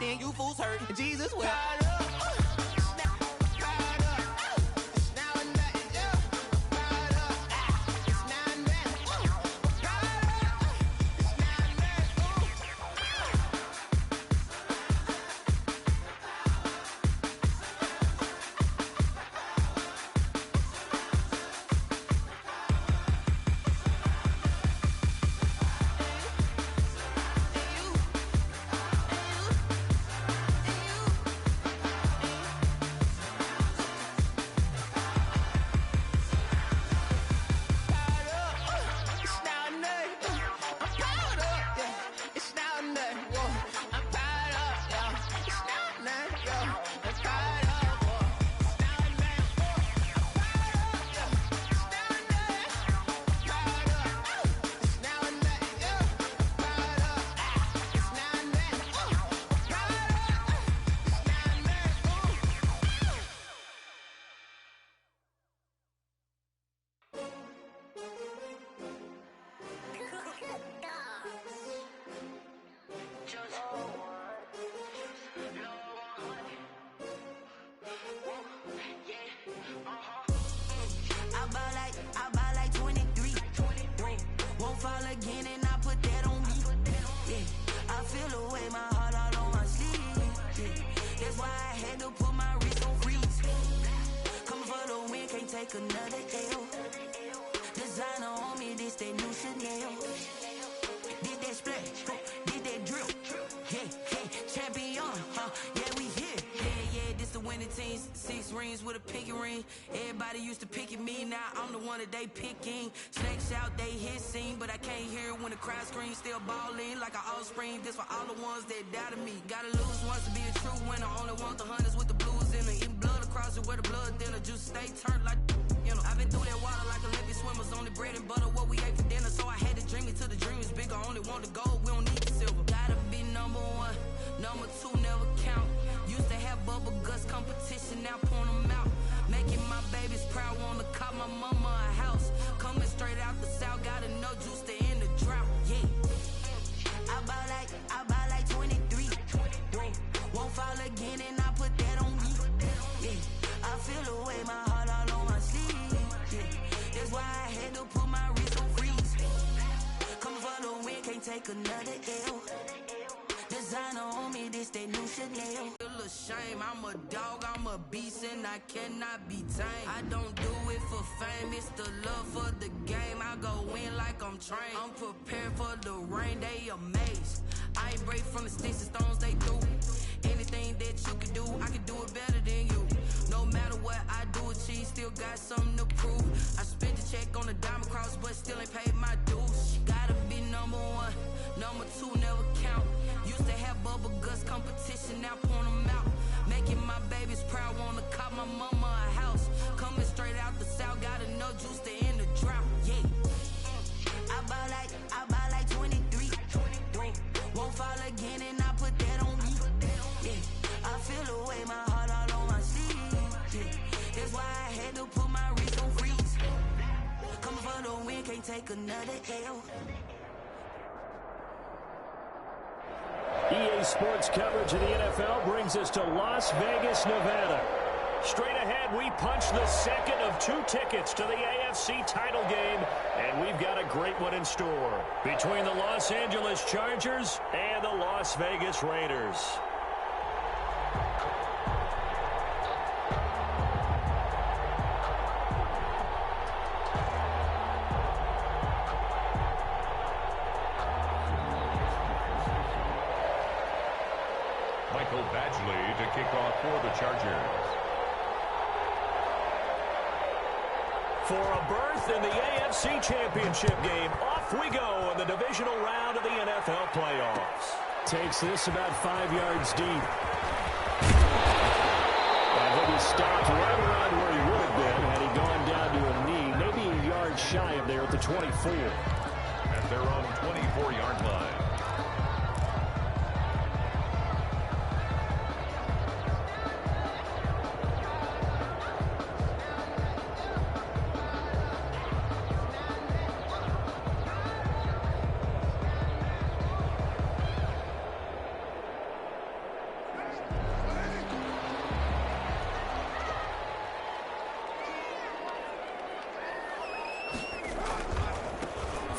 then you fools hurt. Jesus will. Another L. Designer on me, this that new Chanel. Did that splash, did that drip. Yeah, champion, yeah, we here. Yeah, this the winning team. 6 rings with a pinky ring. Everybody used to pick at me, now I'm the one that they picking. Snakes out, they hissing, but I can't hear when the crowd screams. Still balling like an offspring. This for all the ones that doubted me. Gotta lose once to be a true winner. Only want the hunters with the blues in it. Eating blood across it where the blood thinner. Juice stay turned like. I've been through that water like Olympic swimmers. Only bread and butter, what we ate for dinner. So I had to dream it till the dream is bigger. Only want the gold, we don't need the silver. Gotta be number 1, number 2 never count. Used to have bubble guts competition, now point them out. Making my babies proud, wanna call my mama a house. Coming straight out the south, gotta know juice to end the drought. Yeah, I buy like 23. Won't fall again and I put that on me. Yeah, I feel the way my heart all on my sleeve. That's why I had to put my wrist on freeze. Coming for the win, can't take another L. Designer on me, this that new Chanel. Feel ashamed, I'm a dog, I'm a beast, and I cannot be tamed. I don't do it for fame, it's the love for the game. I go in like I'm trained. I'm prepared for the rain, they amazed. I ain't break from the sticks and stones they threw. Anything that you can do, I can do it better than you. No matter what I do, achieve, still got something to prove. I spent the check on the diamond cross, but still ain't paid my dues. Gotta be number 1, number 2 never count. Used to have bubble guts competition, now point them out. Making my babies proud, wanna call my mama a house. Coming straight out the south, gotta know juice to end the drought. Yeah, I buy like 23. Won't fall again and I put that on me. Yeah, I feel the way my heart all on my sleeve. Yeah, that's why I had to put my wrist on freeze. Coming for the win, can't take another L. EA Sports coverage of the NFL brings us to Las Vegas, Nevada. Straight ahead, we punch the second of 2 tickets to the AFC title game, and we've got a great one in store between the Los Angeles Chargers and the Las Vegas Raiders. Michael Badgley to kick off for the Chargers. For a berth in the AFC Championship game, off we go in the divisional round of the NFL playoffs. Takes this about 5 yards deep. And he'll be stopped right around where he would have been had he gone down to a knee, maybe a yard shy of there at the 24. At their own 24-yard line.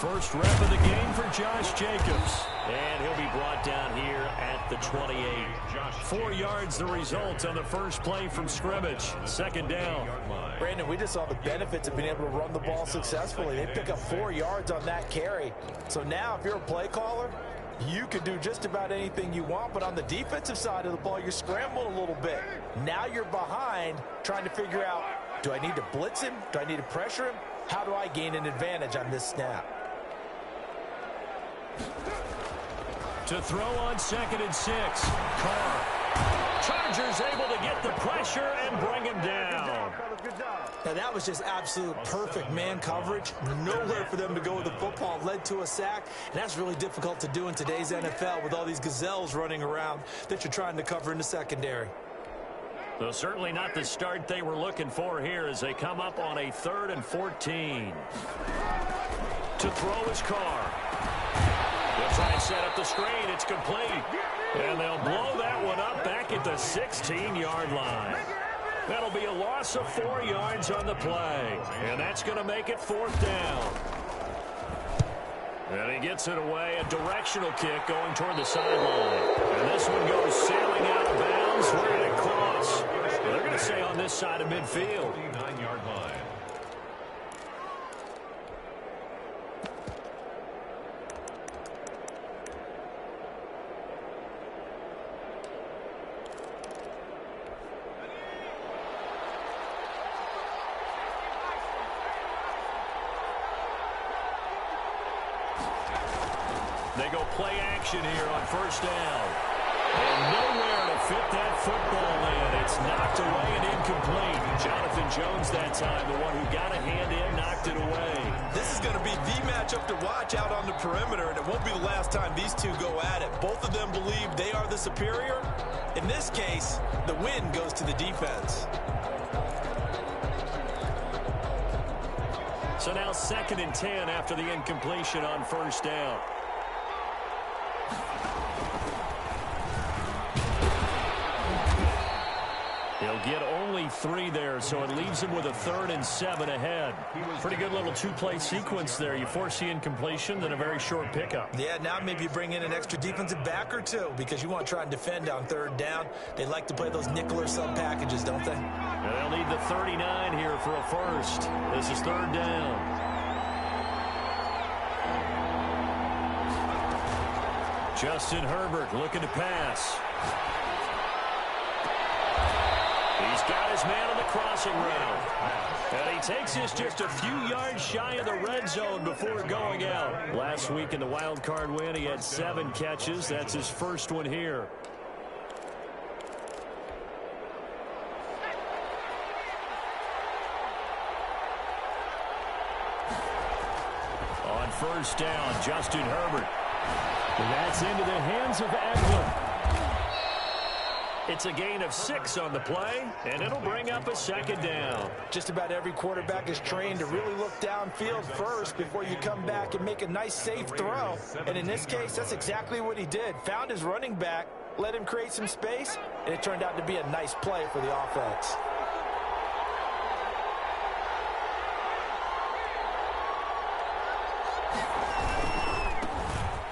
First rep of the game for Josh Jacobs. And he'll be brought down here at the 28. 4 yards the result on the first play from scrimmage. Second down. Brandon, we just saw the benefits of being able to run the ball successfully. They pick up 4 yards on that carry. So now if you're a play caller, you can do just about anything you want, but on the defensive side of the ball, you're scrambling a little bit. Now you're behind trying to figure out, do I need to blitz him? Do I need to pressure him? How do I gain an advantage on this snap? To throw on 2nd and 6. Carr. Chargers able to get the pressure and bring him down. Now that was just absolute perfect man coverage. Nowhere for them to go with the football. Led to a sack. And that's really difficult to do in today's NFL with all these gazelles running around that you're trying to cover in the secondary. So certainly not the start they were looking for here as they come up on a 3rd and 14. To throw is Carr. They'll try and set up the screen. It's complete. And they'll blow that one up back at the 16-yard line. That'll be a loss of 4 yards on the play. And that's going to make it 4th down. And he gets it away. A directional kick going toward the sideline. And this one goes sailing out of bounds. Where did it cross? Well, they're going to say on this side of midfield. 9-yard line. They go play action here on 1st down. And nowhere to fit that football in. It's knocked away and incomplete. Jonathan Jones that time, the one who got a hand in, knocked it away. This is going to be the matchup to watch out on the perimeter, and it won't be the last time these two go at it. Both of them believe they are the superior. In this case, the win goes to the defense. So now 2nd and 10 after the incompletion on 1st down. He'll get only 3 there, so it leaves him with a 3rd and 7 ahead. Pretty good little 2-play sequence there. You force the incompletion, then a very short pickup. Yeah, now maybe you bring in an extra defensive back or two because you want to try and defend on 3rd down. They like to play those nickel or sub packages, don't they? And they'll need the 39 here for a first. This is 3rd down. Justin Herbert looking to pass. He's got his man on the crossing route. And he takes this just a few yards shy of the red zone before going out. Last week in the wild card win, he had 7 catches. That's his first one here. On 1st down, Justin Herbert. And that's into the hands of Eagles. It's a gain of 6 on the play, and it'll bring up a 2nd down. Just about every quarterback is trained to really look downfield first before you come back and make a nice, safe throw. And in this case, that's exactly what he did. Found his running back, let him create some space, and it turned out to be a nice play for the offense.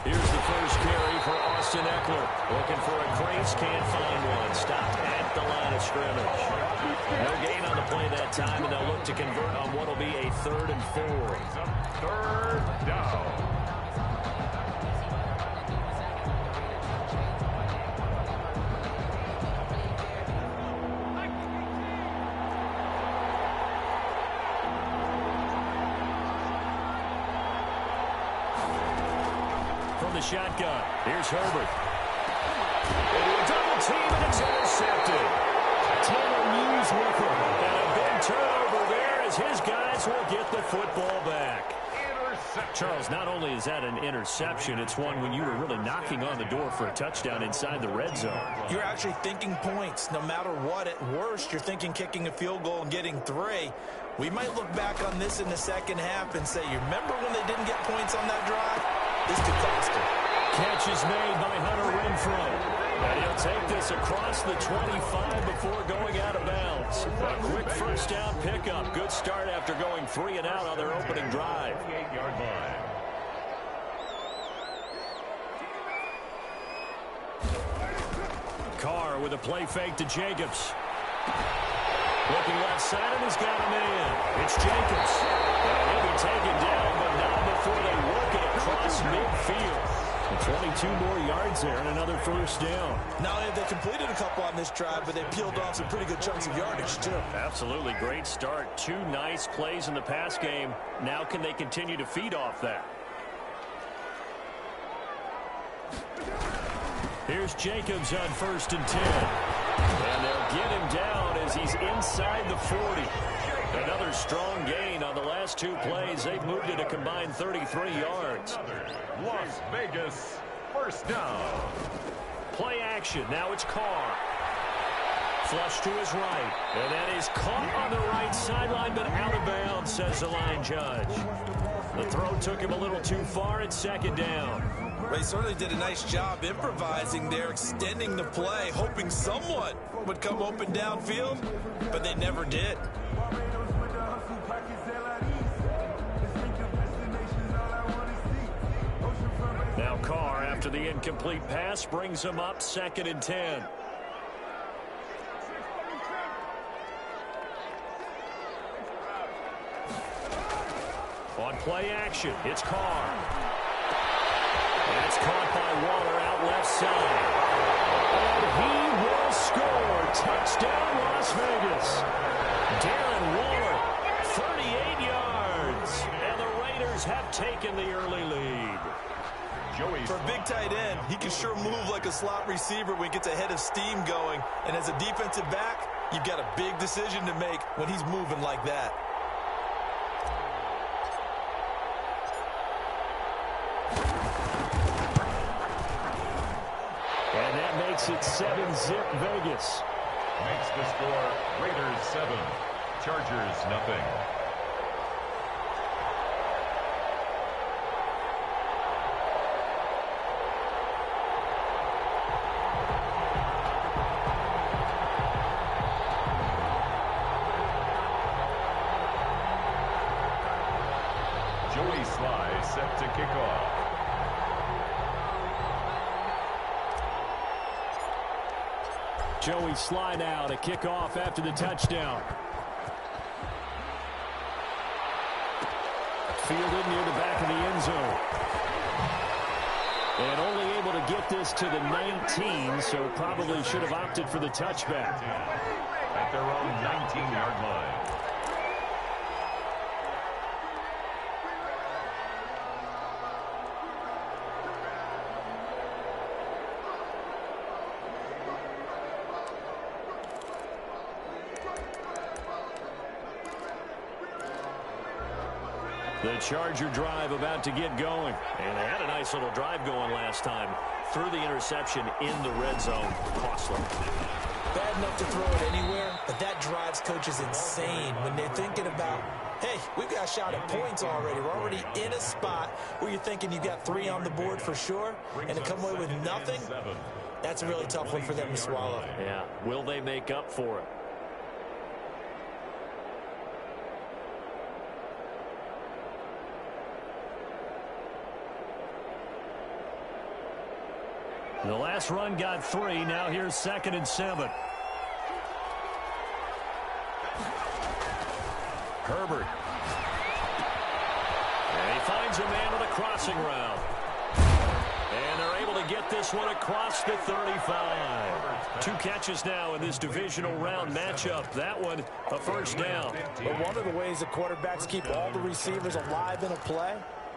Here's the first carry for Austin Eckler. Looking for a crease, can't find one. Stopped at the line of scrimmage. No gain on the play that time, and they'll look to convert on what will be a 3rd and 4. 3rd down. The shotgun. Here's Herbert. Into a double team, and it's intercepted. Taylor Muse with him. And a big turnover there as his guys will get the football back. Charles, not only is that an interception, it's one when you were really knocking on the door for a touchdown inside the red zone. You're actually thinking points. No matter what, at worst, you're thinking kicking a field goal and getting 3. We might look back on this in the second half and say, you remember when they didn't get points on that drive? This could cost him. Catch is made by Hunter Renfrow. And he'll take this across the 25 before going out of bounds. A quick 1st down pickup. Good start after going 3 and out on their opening drive. 8-yard line. Carr with a play fake to Jacobs. Looking left side, and he's got him in. It's Jacobs. And he'll be taken down, but not before they work it across midfield. 22 more yards there and another first down. Not only have they completed a couple on this drive, but they peeled off some pretty good chunks of yardage, too. Absolutely great start. 2 nice plays in the pass game. Now can they continue to feed off that? Here's Jacobs on 1st and 10. And they'll get him down as he's inside the 40. Another strong gain on the last 2 plays. They've moved it a combined 33 yards. Las Vegas, first down. Play action. Now it's Carr. Flush to his right. And that is caught on the right sideline, but out of bounds, says the line judge. The throw took him a little too far at 2nd down. They certainly did a nice job improvising there, extending the play, hoping someone would come open downfield, but they never did. Now Carr, after the incomplete pass, brings him up 2nd and 10. On play action, it's Carr. That's caught by Waller out left side. And he will score. Touchdown, Las Vegas. Darren Waller, 38 yards. And the Raiders have taken the early lead. For a big tight end, he can sure move like a slot receiver when he gets a head of steam going. And as a defensive back, you've got a big decision to make when he's moving like that. And that makes it 7-zip Vegas. Makes the score Raiders 7, Chargers nothing. Joey Sly set to kick off. Joey Sly now to kick off after the touchdown. Fielded near the back of the end zone. And only able to get this to the 19, so probably should have opted for the touchback. At their own 19-yard line. The Charger drive about to get going. And they had a nice little drive going last time. Threw the interception in the red zone. Costly. Bad enough to throw it anywhere, but that drives coaches insane when they're thinking about, hey, we've got a shot at points already. We're already in a spot where you're thinking you've got 3 on the board for sure, and to come away with nothing, that's a really tough one for them to swallow. Yeah. Will they make up for it? The last run got 3. Now here's 2nd and 7. Herbert. And he finds a man with a crossing route. And they're able to get this one across the 35. 2 catches now in this divisional round matchup. That one, a first down. But one of the ways that quarterbacks keep all the receivers alive in a play,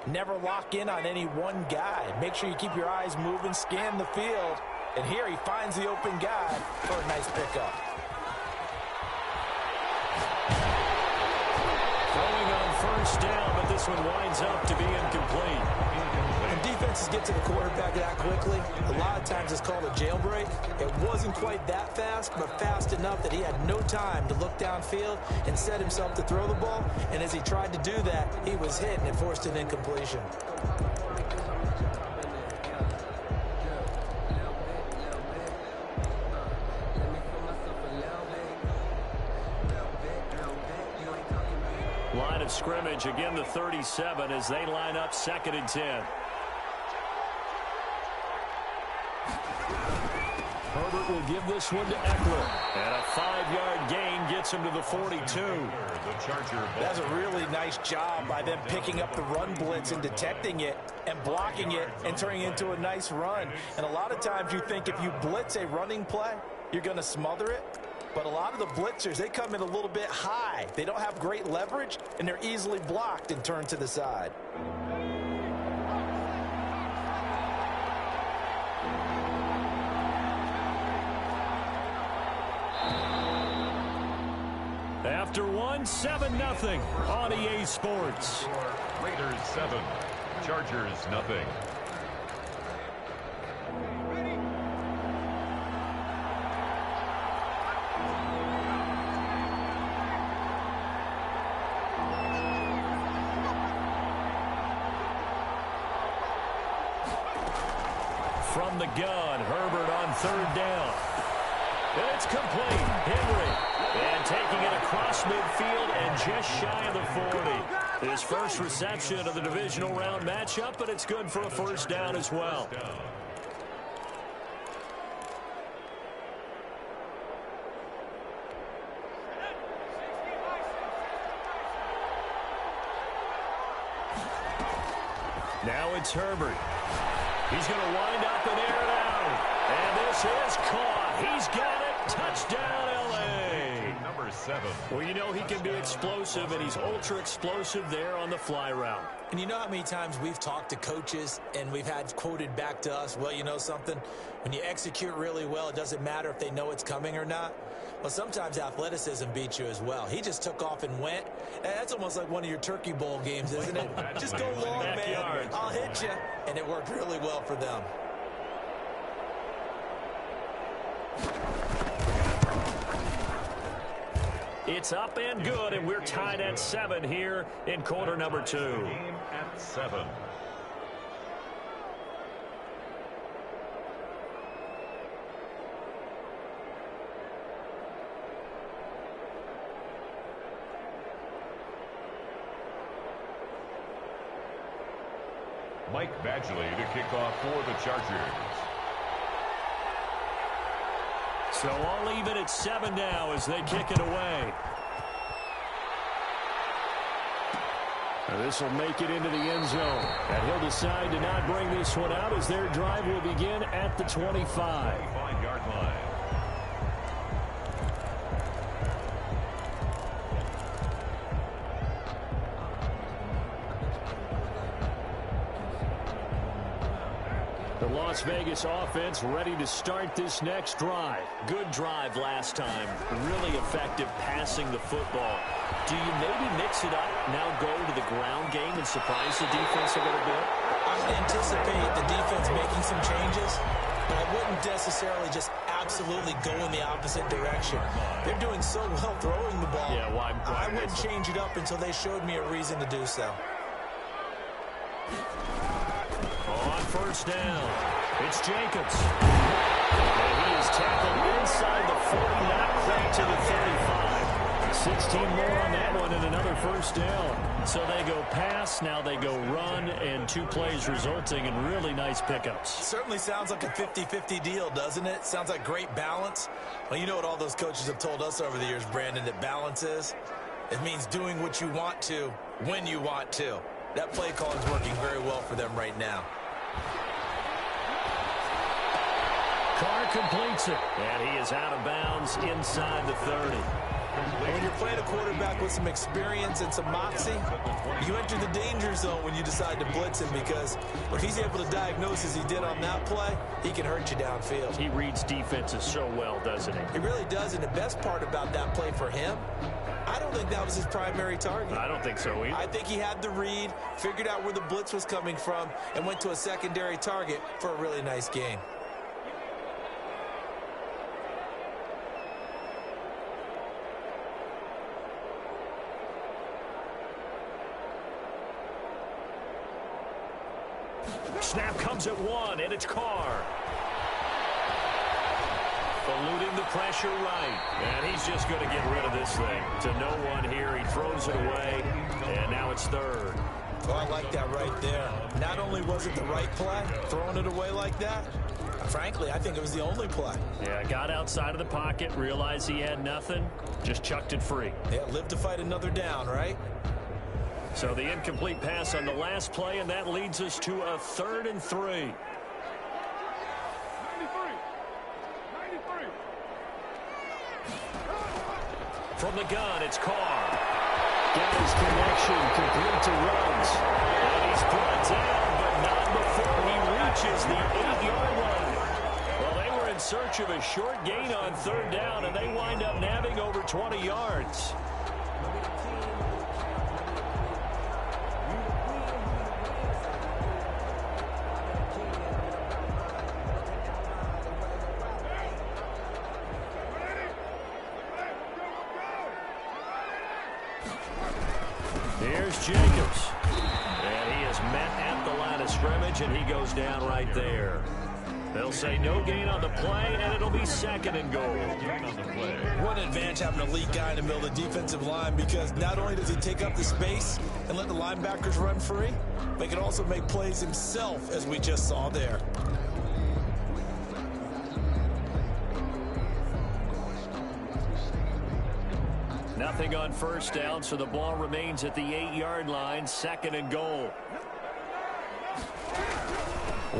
never lock in on any one guy. Make sure you keep your eyes moving, scan the field. And here he finds the open guy for a nice pickup. Throwing on first down, but this one winds up to be incomplete. When defenses get to the quarterback that quickly, a lot of times it's called a jailbreak. It wasn't quite that fast, but fast enough that he had no time to look downfield and set himself to throw the ball. And as he tried to do that, he was hit and it forced an incompletion. Line of scrimmage, again the 37 as they line up 2nd and 10. Herbert will give this one to Eckler. And a 5-yard gain gets him to the 42. That's a really nice job by them picking up the run blitz and detecting it and blocking it and turning it into a nice run. And a lot of times you think if you blitz a running play, you're going to smother it. But a lot of the blitzers, they come in a little bit high. They don't have great leverage, and they're easily blocked and turned to the side. After 7-0 on EA Sports. Raiders 7, Chargers 0. From the gun, Herbert on 3rd down. And it's complete. Henry. And taking it across midfield and just shy of the 40. His first reception of the divisional round matchup, but it's good for a first down as well. Now it's Herbert. He's going to wind up and air it out. And this is caught. He's got it. Touchdown, L.A. Number 7. Well, you know he can be explosive, and he's ultra-explosive there on the fly route. And you know how many times we've talked to coaches and we've had quoted back to us, well, you know something? When you execute really well, it doesn't matter if they know it's coming or not. Well, sometimes athleticism beats you as well. He just took off and went. And that's almost like one of your Turkey Bowl games, isn't it? Just go long, man. I'll hit you. And it worked really well for them. It's up and good, and we're tied at 7 here in quarter number 2. Game at 7. Mike Badgley to kick off for the Chargers. So all even at 7 now as they kick it away. This will make it into the end zone. And he'll decide to not bring this one out as their drive will begin at the 25. 25-yard line. The Las Vegas offense ready to start this next drive. Good drive last time. Really effective passing the football. Do you maybe mix it up, now go to the ground game and surprise the defense a little bit? I would anticipate the defense making some changes, but I wouldn't necessarily just absolutely go in the opposite direction. They're doing so well throwing the ball. Yeah, why I wouldn't change it up until they showed me a reason to do so. On first down, it's Jacobs. And he is tackled inside the 40, not quite to the 35. 16 more on that one and another first down. So they go pass, now they go run, and 2 plays resulting in really nice pickups. Certainly sounds like a 50-50 deal, doesn't it? Sounds like great balance. Well, you know what all those coaches have told us over the years, Brandon, that balance is? It means doing what you want to when you want to. That play call is working very well for them right now. Carr completes it, and he is out of bounds inside the 30. And when you're playing a quarterback with some experience and some moxie, you enter the danger zone when you decide to blitz him, because if he's able to diagnose as he did on that play, he can hurt you downfield. He reads defenses so well, doesn't he? He really does, and the best part about that play for him, I don't think that was his primary target. I don't think so either. I think he had the read, figured out where the blitz was coming from, and went to a secondary target for a really nice gain. Snap comes at 1, and it's Carr. Eluding the pressure right. And he's just going to get rid of this thing. To no one here. He throws it away, and now it's 3rd. Oh, I like that right there. Not only was it the right play, throwing it away like that, frankly, I think it was the only play. Yeah, got outside of the pocket, realized he had nothing, just chucked it free. Yeah, live to fight another down, right? So the incomplete pass on the last play, and that leads us to a 3rd and 3. From the gun, it's Carr. Got his connection, complete to Ruggs. And he's brought down, but not before he reaches the 8-yard line. Well, they were in search of a short gain on 3rd down, and they wind up nabbing over 20 yards. Here's Jacobs. And he is met at the line of scrimmage, and he goes down right there. They'll say no gain on the play, and it'll be 2nd and goal. What an advantage having a elite guy in the middle of the defensive line, because not only does he take up the space and let the linebackers run free, but he can also make plays himself, as we just saw there. Nothing on 1st down, so the ball remains at the 8-yard line, 2nd and goal.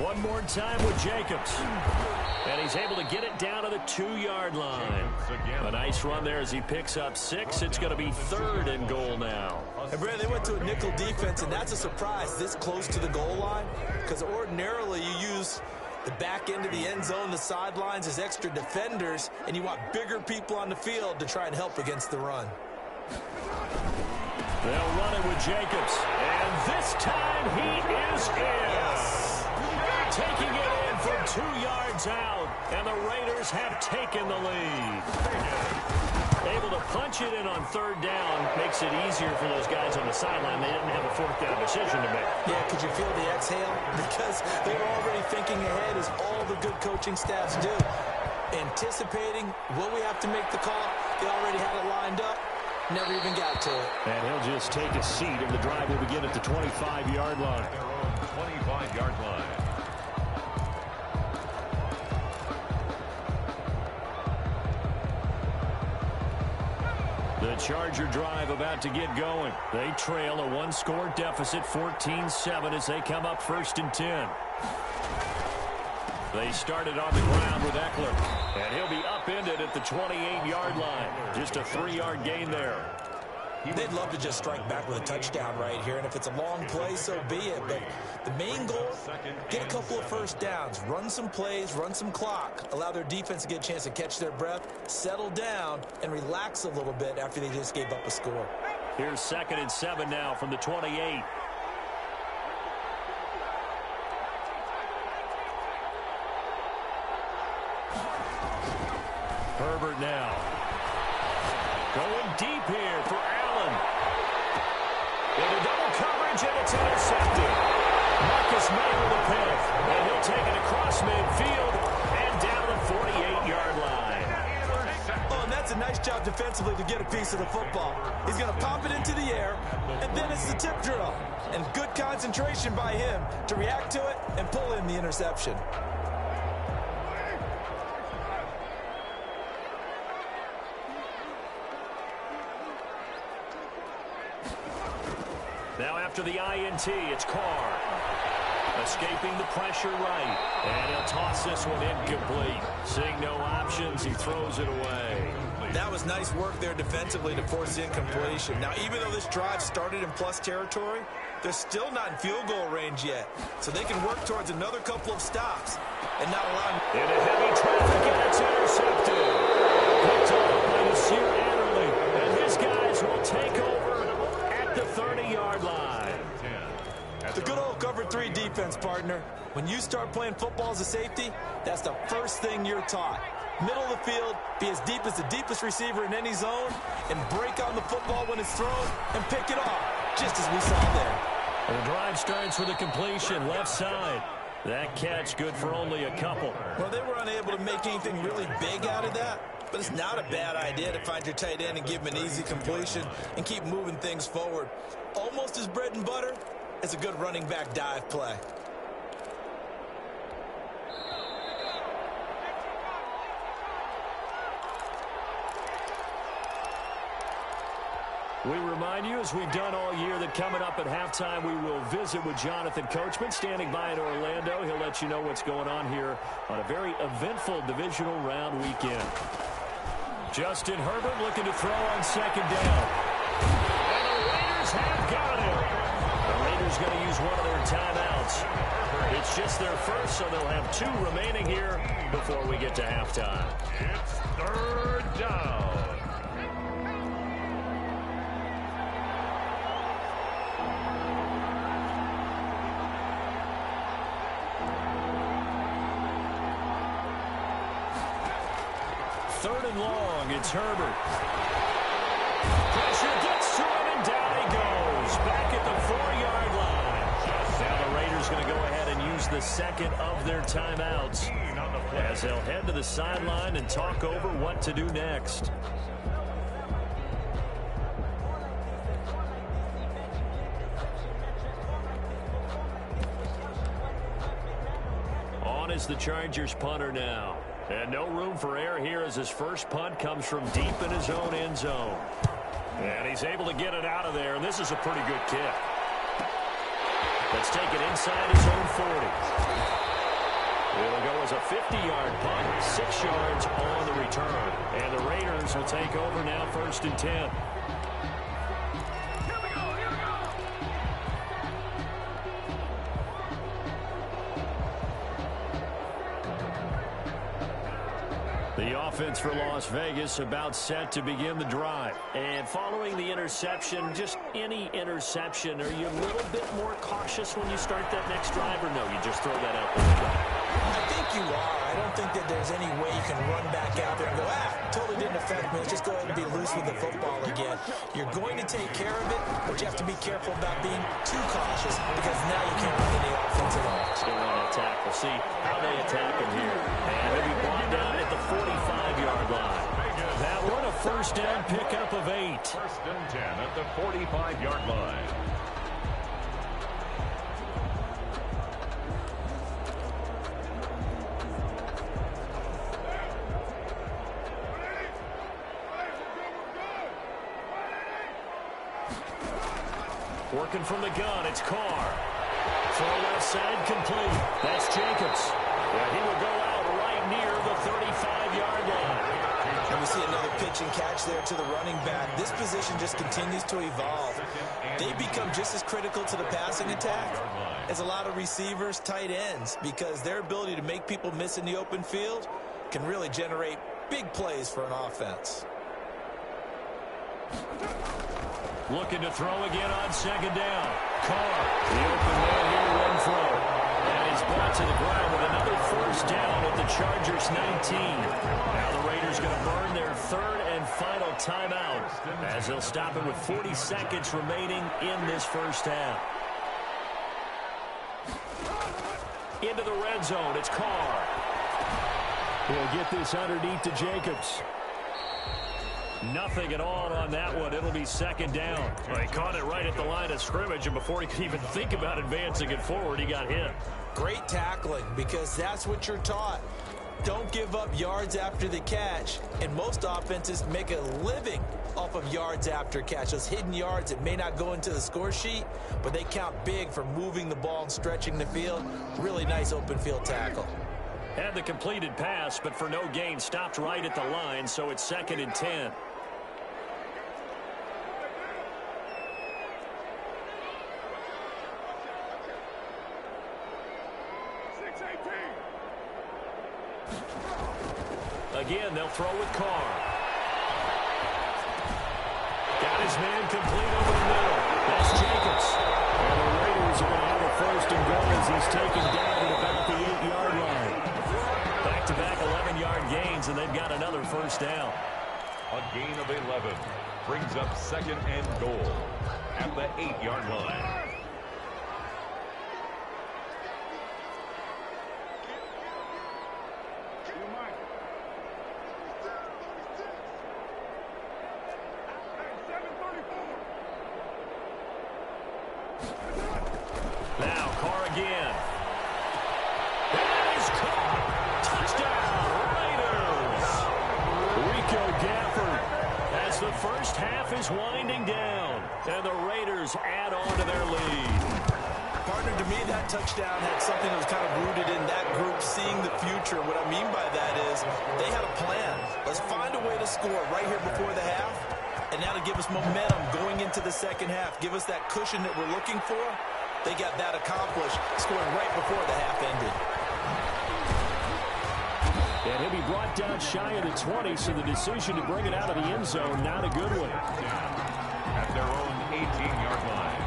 One more time with Jacobs. And he's able to get it down to the 2-yard line. A nice run there as he picks up 6. It's going to be 3rd and goal now. And Brad, they went to a nickel defense, and that's a surprise this close to the goal line, because ordinarily you use the back end of the end zone, the sidelines as extra defenders, and you want bigger people on the field to try and help against the run. They'll run it with Jacobs. And this time he is in. Taking it in from 2 yards out. And the Raiders have taken the lead. Able to punch it in on 3rd down makes it easier for those guys on the sideline. They didn't have a 4th down decision to make. Yeah, could you feel the exhale? Because they were already thinking ahead, as all the good coaching staffs do. Anticipating, will we have to make the call? They already had it lined up. Never even got to it. And he'll just take a seat, and the drive will begin at the 25-yard line. 25-yard line. The Charger drive about to get going. They trail a 1-score deficit, 14-7, as they come up 1st and 10. They started on the ground with Eckler, and he'll be upended at the 28-yard line. Just a 3-yard gain there. They'd love to just strike back with a touchdown right here, and if it's a long play, so be it. But the main goal, get a couple of 1st downs, run some plays, run some clock, allow their defense to get a chance to catch their breath, settle down, and relax a little bit after they just gave up a score. Here's 2nd and 7 now from the 28. Herbert now. Going deep here for Allen. Into double coverage, and it's intercepted. Marcus May with a pick. And he'll take it across midfield and down the 48-yard line. Oh, and that's a nice job defensively to get a piece of the football. He's going to pop it into the air, and then it's the tip drill. And good concentration by him to react to it and pull in the interception. Now after the INT, it's Carr. Escaping the pressure right. And he'll toss this one incomplete. Seeing no options, he throws it away. That was nice work there defensively to force incompletion. Now, even though this drive started in plus territory, they're still not in field goal range yet. So they can work towards another couple of stops and not allow... Into heavy traffic, and it's intercepted. Picked up by Nasir Adderley. And his guys will take over at the 30-yard line. The good old cover 3 defense, partner. When you start playing football as a safety, that's the first thing you're taught. Middle of the field, be as deep as the deepest receiver in any zone, and break on the football when it's thrown and pick it off, just as we saw there. And the drive starts with a completion, left side. That catch good for only a couple. Well, they were unable to make anything really big out of that, but it's not a bad idea to find your tight end and give him an easy completion and keep moving things forward. Almost as bread and butter as a good running back dive play. We remind you, as we've done all year, that coming up at halftime, we will visit with Jonathan Coachman, standing by in Orlando. He'll let you know what's going on here on a very eventful divisional round weekend. Justin Herbert looking to throw on second down. And the Raiders have got him. The Raiders going to use one of their timeouts. It's just their first, so they'll have 2 remaining here before we get to halftime. It's third down. Third and long, it's Herbert. Pressure gets to him, and down he goes. Back at the 4-yard line. Now the Raiders going to go ahead and use the second of their timeouts as they'll head to the sideline and talk over what to do next. On is the Chargers punter now. And no room for error here as his first punt comes from deep in his own end zone. And he's able to get it out of there, and this is a pretty good kick. Let's take it inside his own 40. It'll go as a 50-yard punt, 6 yards on the return. And the Raiders will take over now, 1st and 10. The offense for Las Vegas about set to begin the drive. And following the interception, just any interception, are you a little bit more cautious when you start that next drive, or no, you just throw that out the window? I think you are. I don't think that there's any way you can run back out there and go, totally didn't affect me. Let's just go ahead and be loose with the football again. You're going to take care of it, but you have to be careful about being too cautious because now you can't run any offense at all. Still on that tackle. See how they attack him here. And he'll be brought down at the 45-yard line. That one a first down pickup of 8. 1st and 10 at the 45-yard line. Working from the gun, it's Carr. Throw left side complete. That's Jacobs. Yeah, he will go out right near the 35-yard line. And we see another pitch and catch there to the running back. This position just continues to evolve. They become just as critical to the passing attack as a lot of receivers, tight ends, because their ability to make people miss in the open field can really generate big plays for an offense. Looking to throw again on second down. Carr, the open man here, one throw. And he's brought to the ground with another first down at the Chargers 19. Now the Raiders going to burn their 3rd and final timeout as they'll stop it with 40 seconds remaining in this first half. Into the red zone, it's Carr. He'll get this underneath to Jacobs. Nothing at all on that one. It'll be second down. Well, he caught it right at the line of scrimmage, and before he could even think about advancing it forward, he got hit. Great tackling, because that's what you're taught. Don't give up yards after the catch. And most offenses make a living off of yards after catch. Those hidden yards that may not go into the score sheet, but they count big for moving the ball and stretching the field. Really nice open field tackle. Had the completed pass, but for no gain, stopped right at the line, so it's 2nd and 10. Again, they'll throw with Carr. Got his man complete over the middle. That's Jacobs. And the Raiders are going to have a 1st and goal as he's taken down at about the 8-yard line. Back-to-back 11-yard gains, and they've got another first down. A gain of 11 brings up 2nd and goal at the 8-yard line. Now, Carr again. That is caught. Touchdown, Raiders. Rico Gafford has the first half is winding down, and the Raiders add on to their lead. Partner, to me, that touchdown had something that was kind of rooted in that group seeing the future. What I mean by that is they had a plan. Let's find a way to score right here before the half, and now to give us momentum going into the second half, give us that cushion that we're looking for. They got that accomplished, scoring right before the half ended. And he'll be brought down shy of the 20, so the decision to bring it out of the end zone, not a good one. At their own 18-yard line.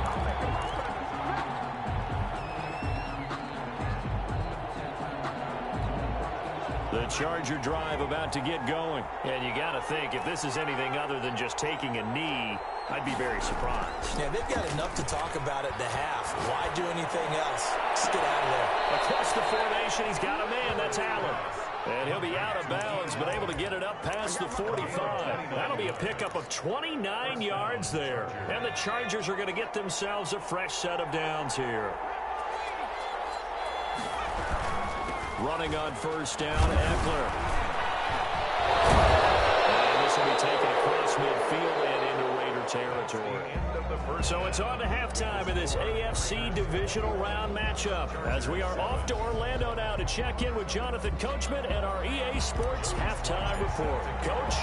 The Charger drive about to get going. And you got to think, if this is anything other than just taking a knee, I'd be very surprised. Yeah, they've got enough to talk about at the half. Why do anything else? Just get out of there. Across the formation, he's got a man. That's Allen. And he'll be out of bounds, but able to get it up past the 45. That'll be a pickup of 29 yards there. And the Chargers are going to get themselves a fresh set of downs here. Running on first down, Eckler. And this will be taken across midfield and into Raider territory. So it's on to halftime in this AFC divisional round matchup as we are off to Orlando now to check in with Jonathan Coachman and our EA Sports halftime report. Coach,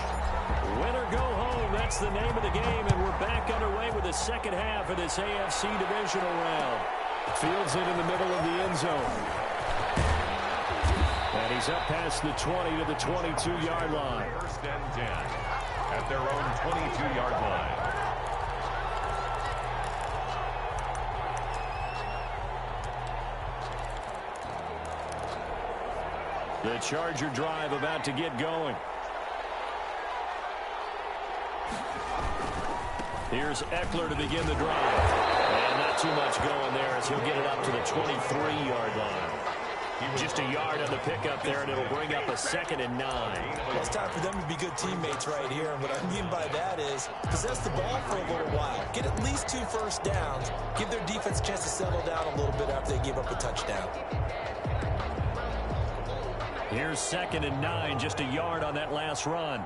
win or go home, that's the name of the game, and we're back underway with the second half of this AFC divisional round. Fields it in the middle of the end zone. And he's up past the 20 to the 22-yard line. First and 10 at their own 22-yard line. The Charger drive about to get going. Here's Eckler to begin the drive. And not too much going there as he'll get it up to the 23-yard line. Just a yard on the pickup there, and it'll bring up a 2nd and 9. Well, it's time for them to be good teammates right here. And what I mean by that is possess the ball for a little while. Get at least 2 first downs. Give their defense a chance to settle down a little bit after they give up a touchdown. Here's 2nd and 9, just a yard on that last run.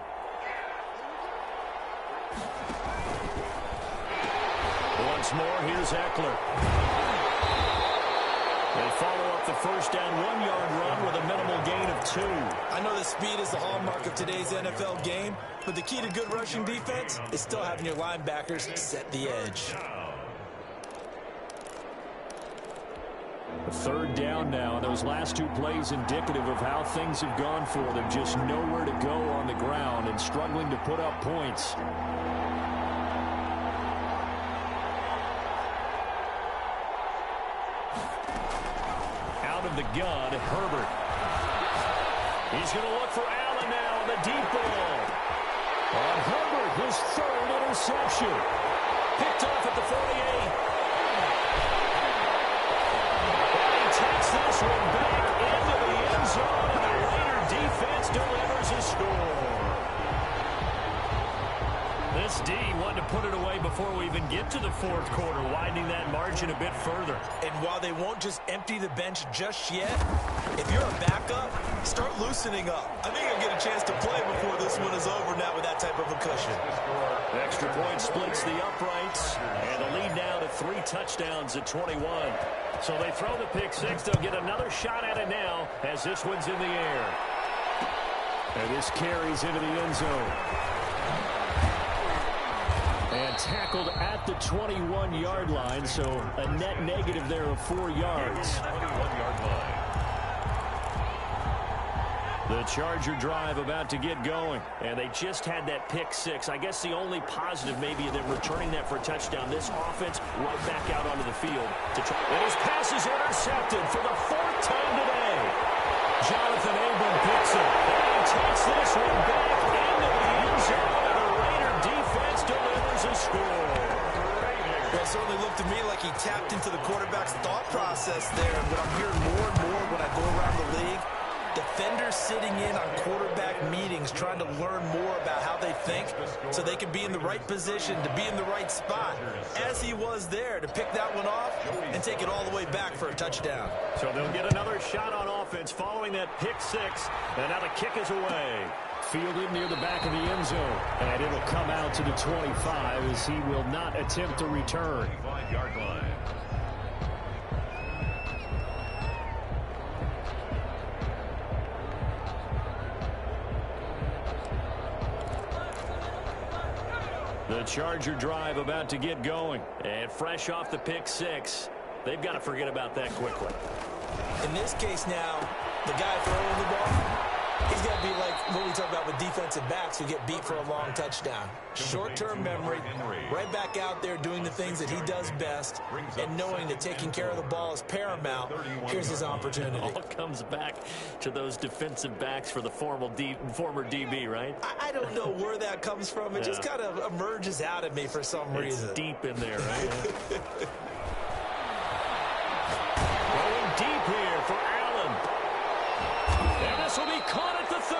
Once more, here's Eckler. They follow up the first down 1-yard run with a minimal gain of 2. I know that speed is the hallmark of today's NFL game, but the key to good rushing defense is still having your linebackers set the edge. Third down now. Those last 2 plays indicative of how things have gone for them. Just nowhere to go on the ground and struggling to put up points. Out of the gun, Herbert. He's going to look for Allen now on the deep ball. On Herbert, his 3rd interception. Picked off at the 48. Takes this one back into the end zone, and the Raider defense delivers a score. This D wanted to put it away before we even get to the 4th quarter, widening that margin a bit further. And while they won't just empty the bench just yet, if you're a backup, start loosening up. I think you'll get a chance to play before this one is over now with that type of a cushion. Extra point splits the uprights, and the lead now to 3 touchdowns at 21. So they throw the pick 6. They'll get another shot at it now as this one's in the air. And this carries into the end zone. And tackled at the 21-yard line, so a net negative there of 4 yards. 21-yard line. The Charger drive about to get going, and they just had that pick 6. I guess the only positive maybe them returning that for a touchdown. This offense right back out onto the field to try. And his pass is intercepted for the 4th time today. Jonathan Abram picks it, and he takes this one back into the end zone, and the Raider defense delivers a score. Well, it certainly looked to me like he tapped into the quarterback's thought process there. And what I'm hearing more and more when I go around the league, defenders sitting in on quarterback meetings trying to learn more about how they think so they can be in the right position to be in the right spot, as he was there to pick that one off and take it all the way back for a touchdown. So they'll get another shot on offense following that pick 6, and now the kick is away. fielded near the back of the end zone. And it'll come out to the 25 as he will not attempt to return. 25-yard line. The Charger drive about to get going. And fresh off the pick six, they've got to forget about that quickly. In this case now, the guy throwing the ball, he's got to be like what we talk about with defensive backs who get beat for a long touchdown. Short-term memory, right back out there doing the things that he does best, and knowing that taking care of the ball is paramount. Here's his opportunity. It all comes back to those defensive backs for the former DB, right? I don't know where that comes from. It just kind of emerges out of me for some reason. It's deep in there, right? Going deep here for Allen. And this will be caught at the 30.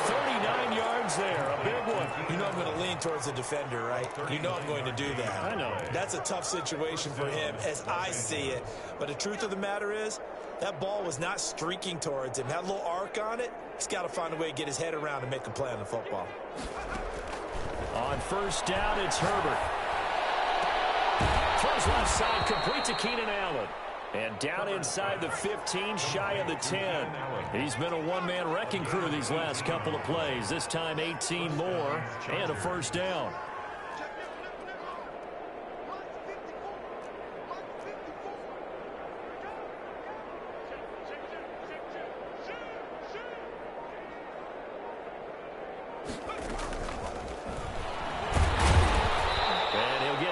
39 yards there, a big one. You know I'm going to lean towards the defender, right? You know I'm going to do that. I know. That's a tough situation for him as I see it. But the truth of the matter is, that ball was not streaking towards him. Had a little arc on it. He's got to find a way to get his head around and make a play on the football. On first down, it's Herbert. Throws left side, complete to Keenan Allen. And down inside the 15, shy of the 10. He's been a one-man wrecking crew these last couple of plays. This time 18 more and a first down.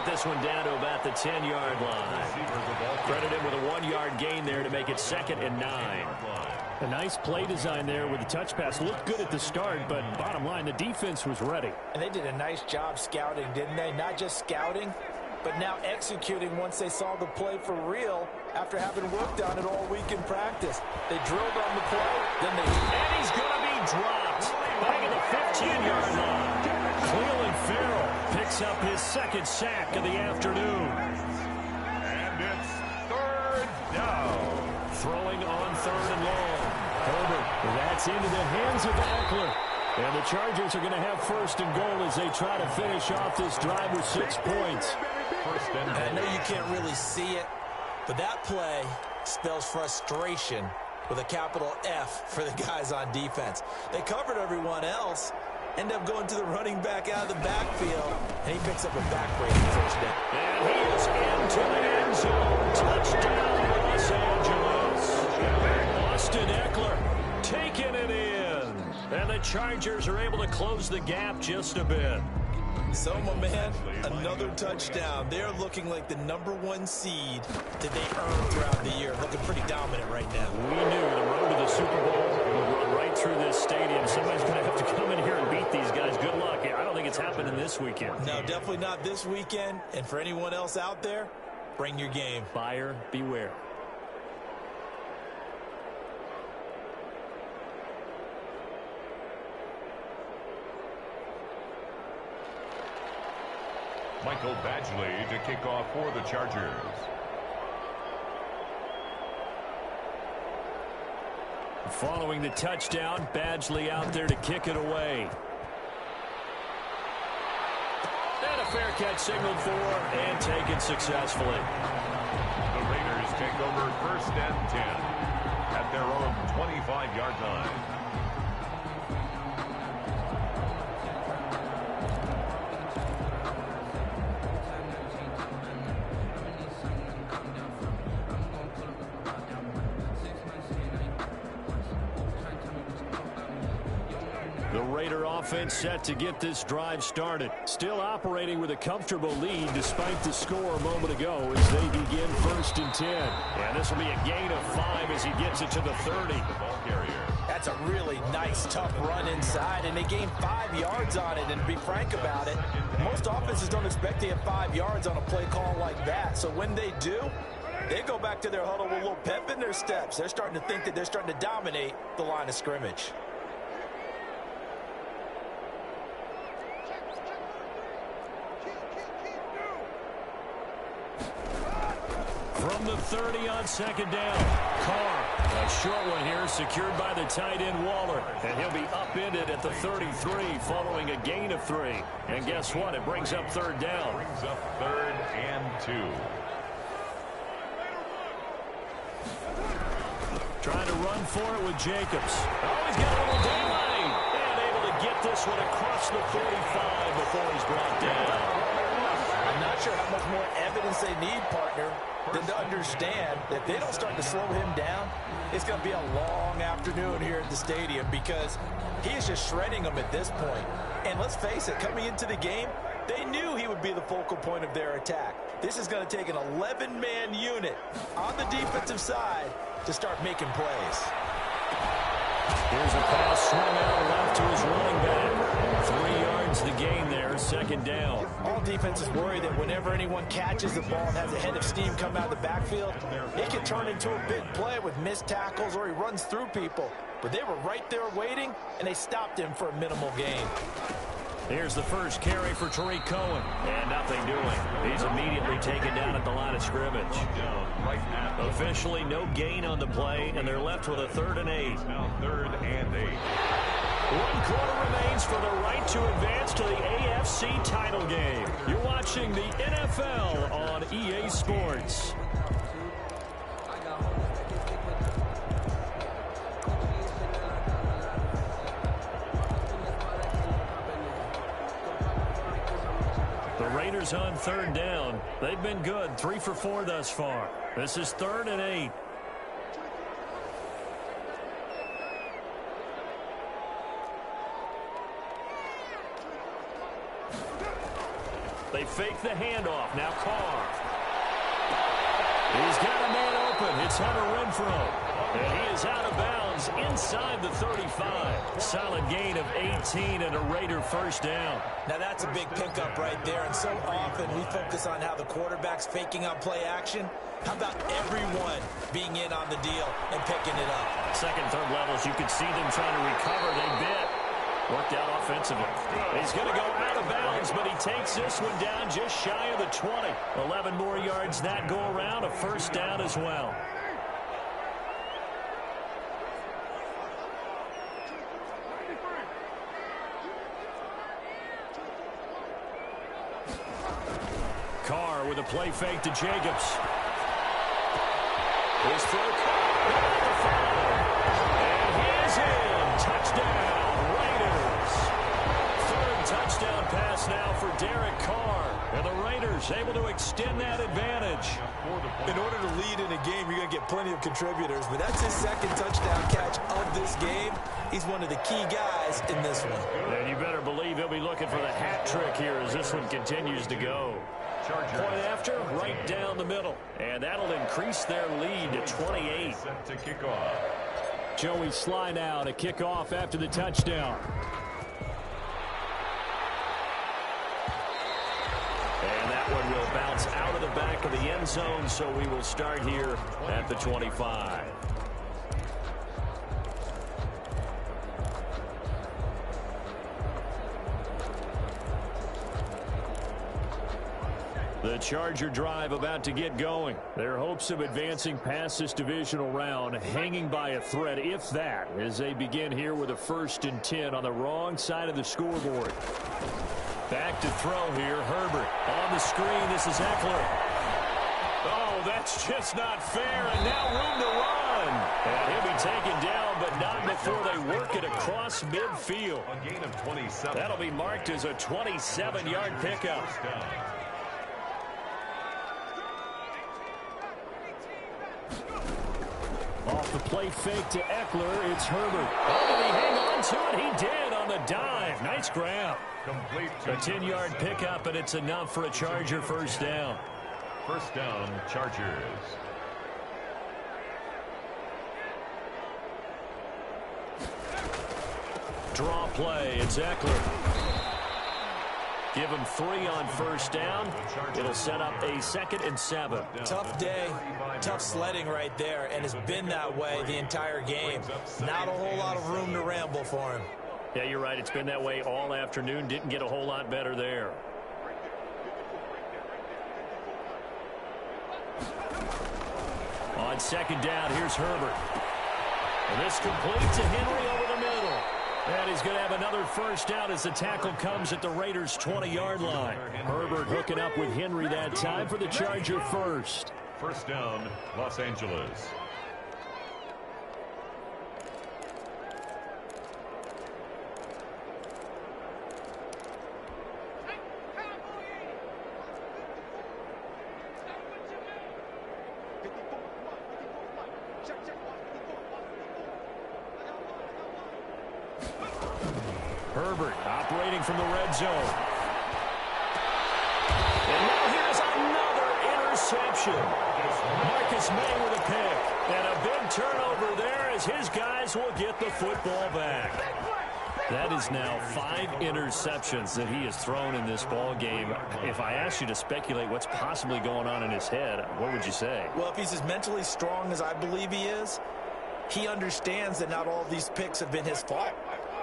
This one down to about the 10-yard line. Credit him with a 1-yard gain there to make it 2nd and 9. A nice play design there with the touch pass. Looked good at the start, but bottom line, the defense was ready. And they did a nice job scouting, didn't they? Not just scouting, but now executing once they saw the play for real after having worked on it all week in practice. They drilled on the play, then they... And he's going to be dropped. Back at the 15-yard line. Cleveland Farrell picks up his 2nd sack of the afternoon. And it's 3rd down. Throwing on 3rd and long. Herbert, that's into the hands of Eckler. And the Chargers are going to have 1st and goal as they try to finish off this drive with 6 points. And I know you can't really see it, but that play spells frustration with a capital F for the guys on defense. They covered everyone else, end up going to the running back out of the backfield, and he picks up a backbreaking first down. And he is into the end zone. Touchdown, Los Angeles. Austin Eckler taking it in. And the Chargers are able to close the gap just a bit. So, my man, another touchdown. They're looking like the #1 seed that they earned throughout the year. Looking pretty dominant right now. We knew the road to the Super Bowl would run right through this stadium. Somebody's going to have to come in here and beat these guys. Good luck. I don't think it's happening this weekend. No, definitely not this weekend. And for anyone else out there, bring your game. Buyer beware. Michael Badgley to kick off for the Chargers. Following the touchdown, Badgley out there to kick it away. And a fair catch signaled for and taken successfully. The Raiders take over 1st and 10 at their own 25-yard line. The Raider offense set to get this drive started. Still operating with a comfortable lead despite the score a moment ago as they begin 1st and 10. And this will be a gain of 5 as he gets it to the 30. That's a really nice, tough run inside, and they gained 5 yards on it. And to be frank about it, most offenses don't expect to get 5 yards on a play call like that. So when they do, they go back to their huddle with a little pep in their steps. They're starting to think that they're starting to dominate the line of scrimmage. From from the 30 on second down. Carr, a short one here, secured by the tight end Waller. And he'll be upended at the 33 following a gain of 3. And guess what? It brings up third down. Brings up 3rd and 2. Trying to run for it with Jacobs. Oh, he's got a little daylight. And able to get this one across the 45 before he's brought down. I'm not sure how much more evidence they need, partner, than to understand that if they don't start to slow him down, it's going to be a long afternoon here at the stadium because he is just shredding them at this point. And let's face it, coming into the game, they knew he would be the focal point of their attack. This is going to take an 11-man unit on the defensive side to start making plays. Here's a pass swung out left to his running back. 3 yards the gain there, second down. All defenses worry that whenever anyone catches the ball and has a head of steam come out of the backfield, it can turn into a big play with missed tackles or he runs through people. But they were right there waiting, and they stopped him for a minimal gain. Here's the first carry for Tariq Cohen. And nothing doing. He's immediately taken down at the line of scrimmage. Officially no gain on the play, and they're left with a 3rd and 8. Now 3rd and 8. 1 quarter remains for the right to advance to the AFC title game. You're watching the NFL on EA Sports. The Raiders on 3rd down. They've been good, 3 for 4 thus far. This is 3rd and 8. They fake the handoff. Now Carr. He's got a man open. It's Hunter Renfrow. And he is out of bounds inside the 35. Solid gain of 18 and a Raider first down. Now that's a big pickup right there. And so often we focus on how the quarterback's faking on play action. How about everyone being in on the deal and picking it up? Second, third levels, you could see them trying to recover. They bit. Worked out offensively. He's going to go out of bounds, but he takes this one down just shy of the 20. 11 more yards that go around, a first down as well. Carr with a play fake to Jacobs. His throw and he is in. Touchdown. Touchdown pass now for Derek Carr. And the Raiders able to extend that advantage. In order to lead in a game, you're going to get plenty of contributors. But that's his second touchdown catch of this game. He's one of the key guys in this one. And you better believe he'll be looking for the hat trick here as this one continues to go. Point after, right down the middle. And that'll increase their lead to 28. Set to kick off. Joey Sly now to kick off after the touchdown. And that one will bounce out of the back of the end zone, so we will start here at the 25. The Charger drive about to get going. Their hopes of advancing past this divisional round hanging by a thread, if that, as they begin here with a 1st and 10 on the wrong side of the scoreboard. Back to throw here, Herbert. On the screen, this is Eckler. Oh, that's just not fair, and now room to run. And he'll be taken down, but not before they work it across midfield. A gain of 27. That'll be marked as a 27-yard pickup. Off the play fake to Eckler, it's Herbert. Oh, did he hang on to it? He did on the dive. Nice grab. Complete. A 10-yard pickup, and it's enough for a Charger first down. First down, Chargers. Draw play, it's Eckler. Give him 3 on first down. It'll set up a 2nd and 7. Tough day, tough sledding right there, and it's been that way the entire game. Not a whole lot of room to ramble for him. Yeah, you're right. It's been that way all afternoon. Didn't get a whole lot better there. On second down, here's Herbert. And this completes to Henry over the middle. And he's going to have another first down as the tackle comes at the Raiders' 20-yard line. Herbert hooking up with Henry that time for the Charger first. First down, Los Angeles. Herbert operating from the red zone. And now here's another interception. Marcus May with a pick. And a big turnover there as his guys will get the football back. That is now 5 interceptions that he has thrown in this ball game. If I asked you to speculate what's possibly going on in his head, what would you say? Well, if he's as mentally strong as I believe he is, he understands that not all of these picks have been his fault.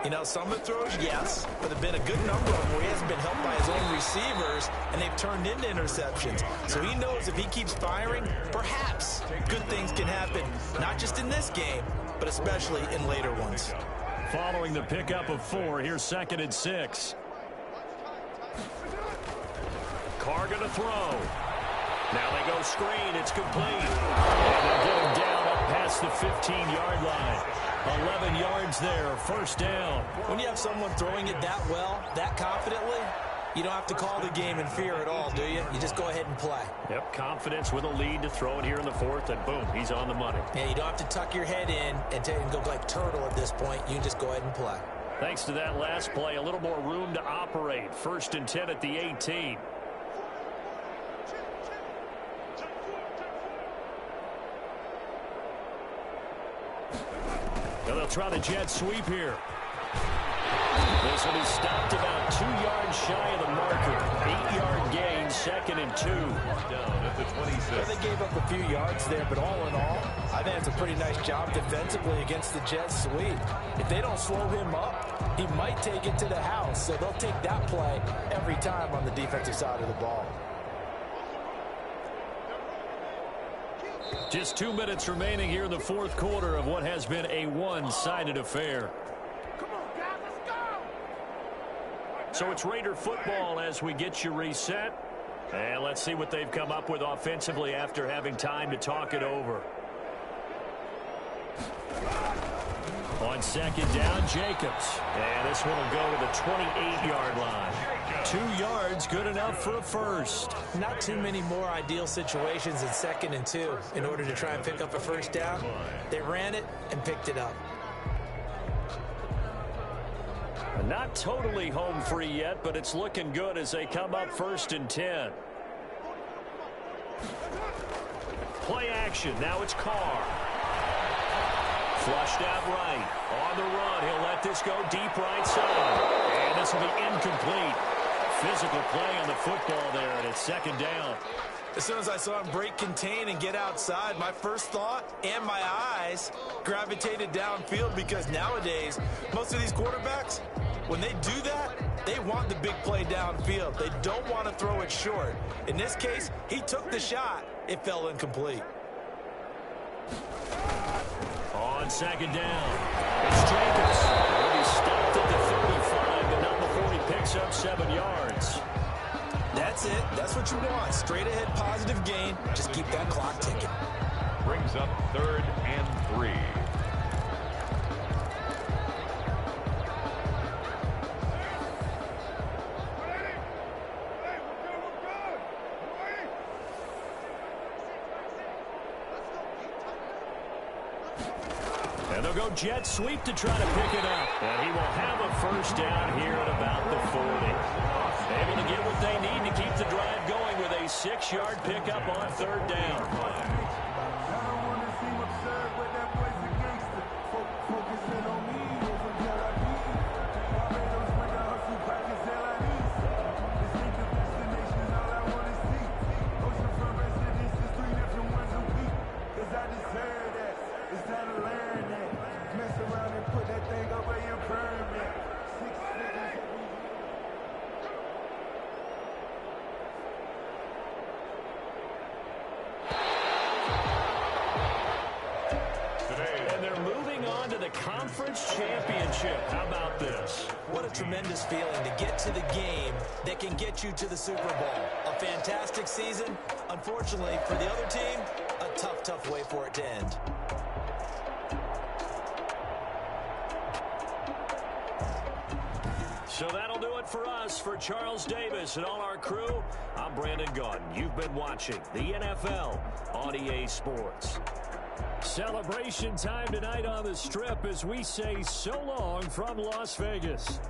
You know, some of the throws, yes, but there have been a good number of them where he hasn't been helped by his own receivers, and they've turned into interceptions. So he knows if he keeps firing, perhaps good things can happen, not just in this game, but especially in later ones. Following the pickup of 4, here's 2nd and 6. Carr going to throw. Now they go screen. It's complete. And they'll get him down up past the 15-yard line. 11 yards there, first down. When you have someone throwing it that well, that confidently, you don't have to call the game in fear at all, do you? You just go ahead and play. Yep, confidence with a lead to throw it here in the 4th, and boom, he's on the money. Yeah, you don't have to tuck your head in and go like turtle at this point. You can just go ahead and play. Thanks to that last play, a little more room to operate. 1st and 10 at the 18. Now they'll try the jet sweep here. This will be stopped about 2 yards shy of the marker. 8-yard gain, 2nd and 2. Down at the 26. Yeah, they gave up a few yards there, but all in all, I think it's a pretty nice job defensively against the jet sweep. If they don't slow him up, he might take it to the house. So they'll take that play every time on the defensive side of the ball. Just 2 minutes remaining here in the 4th quarter of what has been a one-sided affair. So it's Raider football as we get you reset. And let's see what they've come up with offensively after having time to talk it over. On 2nd down, Jacobs. And this one will go to the 28-yard line. 2 yards, good enough for a first. Not too many more ideal situations in 2nd and 2 in order to try and pick up a first down. They ran it and picked it up. Not totally home free yet, but it's looking good as they come up 1st and 10. Play action. Now it's Carr. Flushed out right. On the run. He'll let this go deep right side. And this will be incomplete. Physical play on the football there, and it's 2nd down. As soon as I saw him break contain and get outside, my first thought and my eyes gravitated downfield, because nowadays, most of these quarterbacks, when they do that, they want the big play downfield. They don't want to throw it short. In this case, he took the shot. It fell incomplete. On 2nd down, it's Jacobs. He'll be stopped at the 35, but not before he picks up 7 yards. That's it. That's what you want. Straight ahead positive gain. Just keep that clock ticking. Brings up 3rd and 3. And they'll go jet sweep to try to pick it up. And he will have a first down here at about the 40. Able to get what they need to keep the drive going with a 6-yard pickup on 3rd down. championship. How about this? What a tremendous feeling to get to the game that can get you to the Super Bowl. A fantastic season. Unfortunately, for the other team, a tough, tough way for it to end. So that'll do it for us. For Charles Davis and all our crew, I'm Brandon Gaudin. You've been watching the NFL on EA Sports. Celebration time tonight on the Strip as we say so long from Las Vegas.